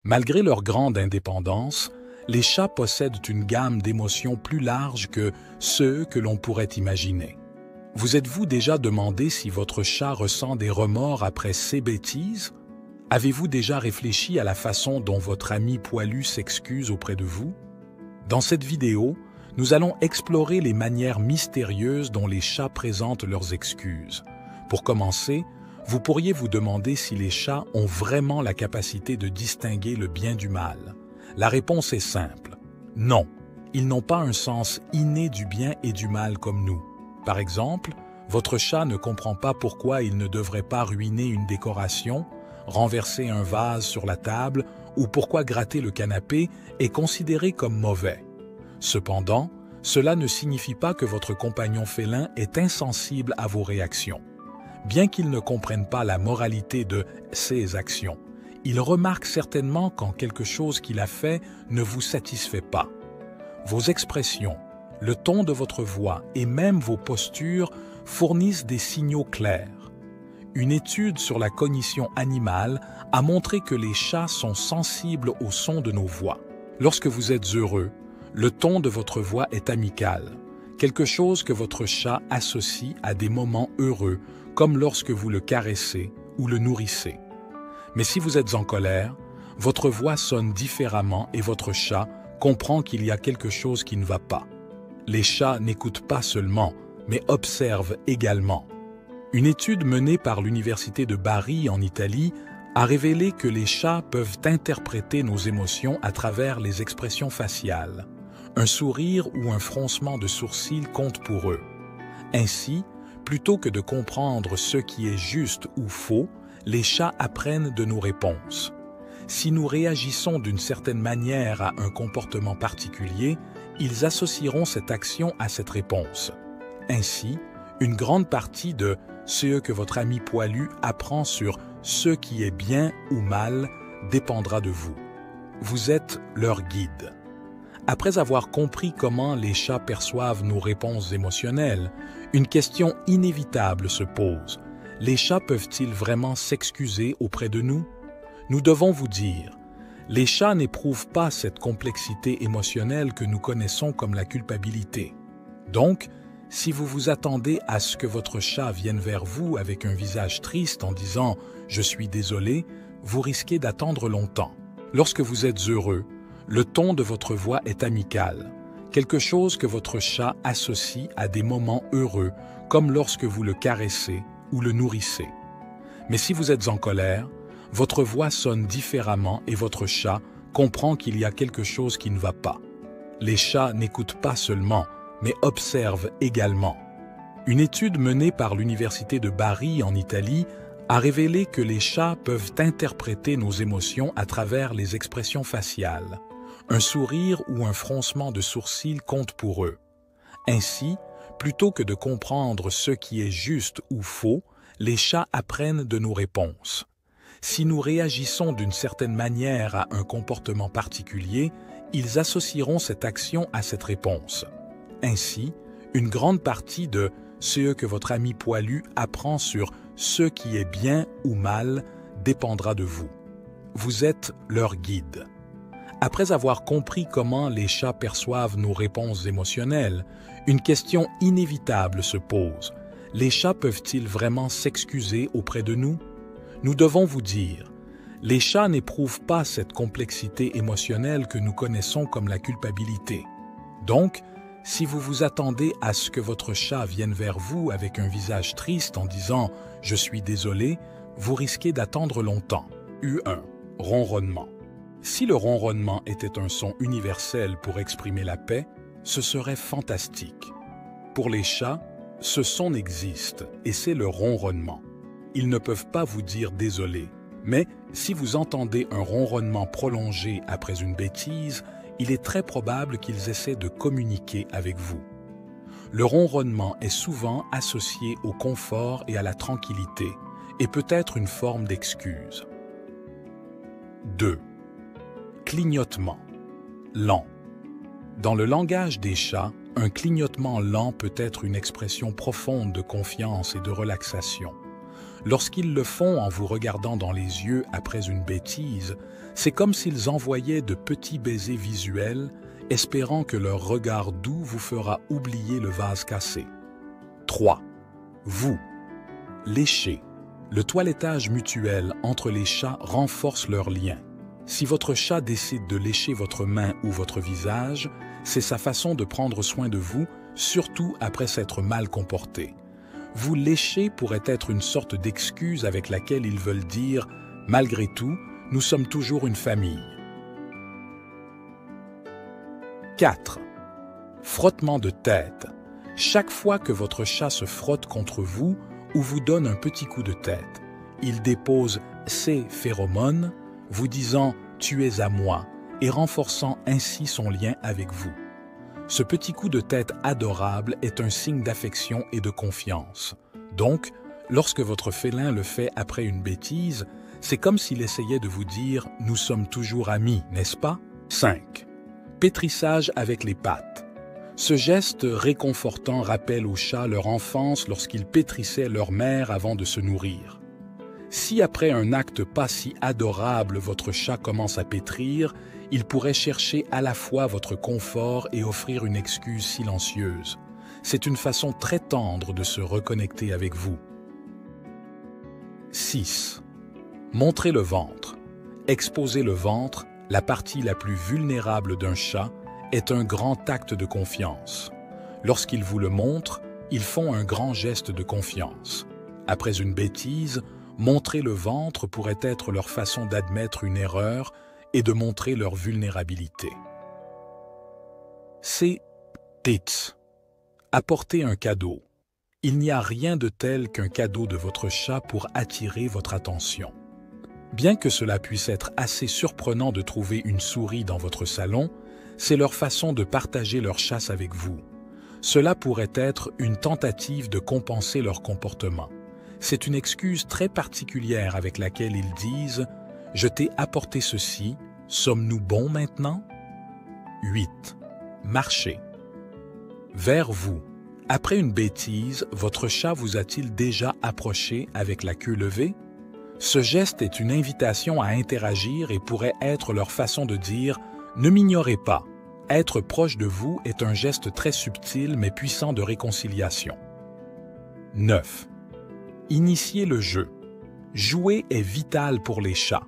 Malgré leur grande indépendance, les chats possèdent une gamme d'émotions plus large que ceux que l'on pourrait imaginer. Vous êtes-vous déjà demandé si votre chat ressent des remords après ses bêtises? Avez-vous déjà réfléchi à la façon dont votre ami poilu s'excuse auprès de vous? Dans cette vidéo, nous allons explorer les manières mystérieuses dont les chats présentent leurs excuses. Pour commencer, vous pourriez vous demander si les chats ont vraiment la capacité de distinguer le bien du mal. La réponse est simple. Non, ils n'ont pas un sens inné du bien et du mal comme nous. Par exemple, votre chat ne comprend pas pourquoi il ne devrait pas ruiner une décoration, renverser un vase sur la table ou pourquoi gratter le canapé est considéré comme mauvais. Cependant, cela ne signifie pas que votre compagnon félin est insensible à vos réactions. Bien qu'il ne comprenne pas la moralité de ses actions, il remarque certainement quand quelque chose qu'il a fait ne vous satisfait pas. Vos expressions, le ton de votre voix et même vos postures fournissent des signaux clairs. Une étude sur la cognition animale a montré que les chats sont sensibles au son de nos voix. Lorsque vous êtes heureux, le ton de votre voix est amical, quelque chose que votre chat associe à des moments heureux, comme lorsque vous le caressez ou le nourrissez. Mais si vous êtes en colère, votre voix sonne différemment et votre chat comprend qu'il y a quelque chose qui ne va pas. Les chats n'écoutent pas seulement, mais observent également. Une étude menée par l'université de Bari en Italie a révélé que les chats peuvent interpréter nos émotions à travers les expressions faciales. Un sourire ou un froncement de sourcils compte pour eux. Ainsi, plutôt que de comprendre ce qui est juste ou faux, les chats apprennent de nos réponses. Si nous réagissons d'une certaine manière à un comportement particulier, ils associeront cette action à cette réponse. Ainsi, une grande partie de ce que votre ami poilu apprend sur ce qui est bien ou mal dépendra de vous. Vous êtes leur guide. Après avoir compris comment les chats perçoivent nos réponses émotionnelles, une question inévitable se pose. Les chats peuvent-ils vraiment s'excuser auprès de nous? Nous devons vous dire, les chats n'éprouvent pas cette complexité émotionnelle que nous connaissons comme la culpabilité. Donc, si vous vous attendez à ce que votre chat vienne vers vous avec un visage triste en disant « Je suis désolé », vous risquez d'attendre longtemps. Lorsque vous êtes heureux, le ton de votre voix est amical, quelque chose que votre chat associe à des moments heureux, comme lorsque vous le caressez ou le nourrissez. Mais si vous êtes en colère, votre voix sonne différemment et votre chat comprend qu'il y a quelque chose qui ne va pas. Les chats n'écoutent pas seulement, mais observent également. Une étude menée par l'université de Bari en Italie a révélé que les chats peuvent interpréter nos émotions à travers les expressions faciales. Un sourire ou un froncement de sourcils compte pour eux. Ainsi, plutôt que de comprendre ce qui est juste ou faux, les chats apprennent de nos réponses. Si nous réagissons d'une certaine manière à un comportement particulier, ils associeront cette action à cette réponse. Ainsi, une grande partie de ce que votre ami poilu apprend sur ce qui est bien ou mal dépendra de vous. Vous êtes leur guide. Après avoir compris comment les chats perçoivent nos réponses émotionnelles, une question inévitable se pose. Les chats peuvent-ils vraiment s'excuser auprès de nous? Nous devons vous dire, les chats n'éprouvent pas cette complexité émotionnelle que nous connaissons comme la culpabilité. Donc, si vous vous attendez à ce que votre chat vienne vers vous avec un visage triste en disant « Je suis désolé », vous risquez d'attendre longtemps. U1. Ronronnement. Si le ronronnement était un son universel pour exprimer la paix, ce serait fantastique. Pour les chats, ce son existe et c'est le ronronnement. Ils ne peuvent pas vous dire désolé, mais si vous entendez un ronronnement prolongé après une bêtise, il est très probable qu'ils essaient de communiquer avec vous. Le ronronnement est souvent associé au confort et à la tranquillité et peut être une forme d'excuse. 2. Clignotement. Lent. Dans le langage des chats, un clignotement lent peut être une expression profonde de confiance et de relaxation. Lorsqu'ils le font en vous regardant dans les yeux après une bêtise, c'est comme s'ils envoyaient de petits baisers visuels, espérant que leur regard doux vous fera oublier le vase cassé. 3. Vous. Lécher. Le toilettage mutuel entre les chats renforce leur lien. Si votre chat décide de lécher votre main ou votre visage, c'est sa façon de prendre soin de vous, surtout après s'être mal comporté. Vous lécher pourrait être une sorte d'excuse avec laquelle ils veulent dire « Malgré tout, nous sommes toujours une famille ». 4. Frottement de tête. Chaque fois que votre chat se frotte contre vous ou vous donne un petit coup de tête, il dépose ses phéromones, vous disant « Tu es à moi » et renforçant ainsi son lien avec vous. Ce petit coup de tête adorable est un signe d'affection et de confiance. Donc, lorsque votre félin le fait après une bêtise, c'est comme s'il essayait de vous dire « Nous sommes toujours amis, n'est-ce pas ?» 5. Pétrissage avec les pattes. Ce geste réconfortant rappelle aux chats leur enfance lorsqu'ils pétrissaient leur mère avant de se nourrir. Si après un acte pas si adorable, votre chat commence à pétrir, il pourrait chercher à la fois votre confort et offrir une excuse silencieuse. C'est une façon très tendre de se reconnecter avec vous. 6. Montrez le ventre. Exposer le ventre, la partie la plus vulnérable d'un chat, est un grand acte de confiance. Lorsqu'ils vous le montrent, ils font un grand geste de confiance. Après une bêtise, montrer le ventre pourrait être leur façon d'admettre une erreur et de montrer leur vulnérabilité. C'est tits. Apporter un cadeau. Il n'y a rien de tel qu'un cadeau de votre chat pour attirer votre attention. Bien que cela puisse être assez surprenant de trouver une souris dans votre salon, c'est leur façon de partager leur chasse avec vous. Cela pourrait être une tentative de compenser leur comportement. C'est une excuse très particulière avec laquelle ils disent « Je t'ai apporté ceci, sommes-nous bons maintenant ?» 8. Marcher. Vers vous. Après une bêtise, votre chat vous a-t-il déjà approché avec la queue levée? Ce geste est une invitation à interagir et pourrait être leur façon de dire « Ne m'ignorez pas ». Être proche de vous est un geste très subtil mais puissant de réconciliation. 9. Initier le jeu. Jouer est vital pour les chats.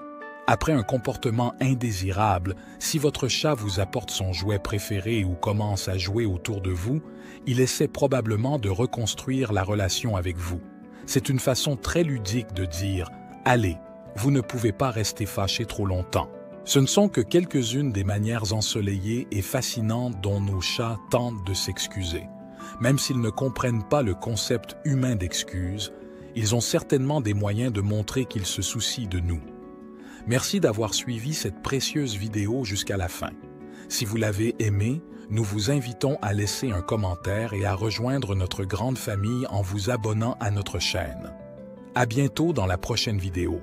Après un comportement indésirable, si votre chat vous apporte son jouet préféré ou commence à jouer autour de vous, il essaie probablement de reconstruire la relation avec vous. C'est une façon très ludique de dire « Allez, vous ne pouvez pas rester fâché trop longtemps ». Ce ne sont que quelques-unes des manières ensoleillées et fascinantes dont nos chats tentent de s'excuser. Même s'ils ne comprennent pas le concept humain d'excuse, ils ont certainement des moyens de montrer qu'ils se soucient de nous. Merci d'avoir suivi cette précieuse vidéo jusqu'à la fin. Si vous l'avez aimée, nous vous invitons à laisser un commentaire et à rejoindre notre grande famille en vous abonnant à notre chaîne. À bientôt dans la prochaine vidéo.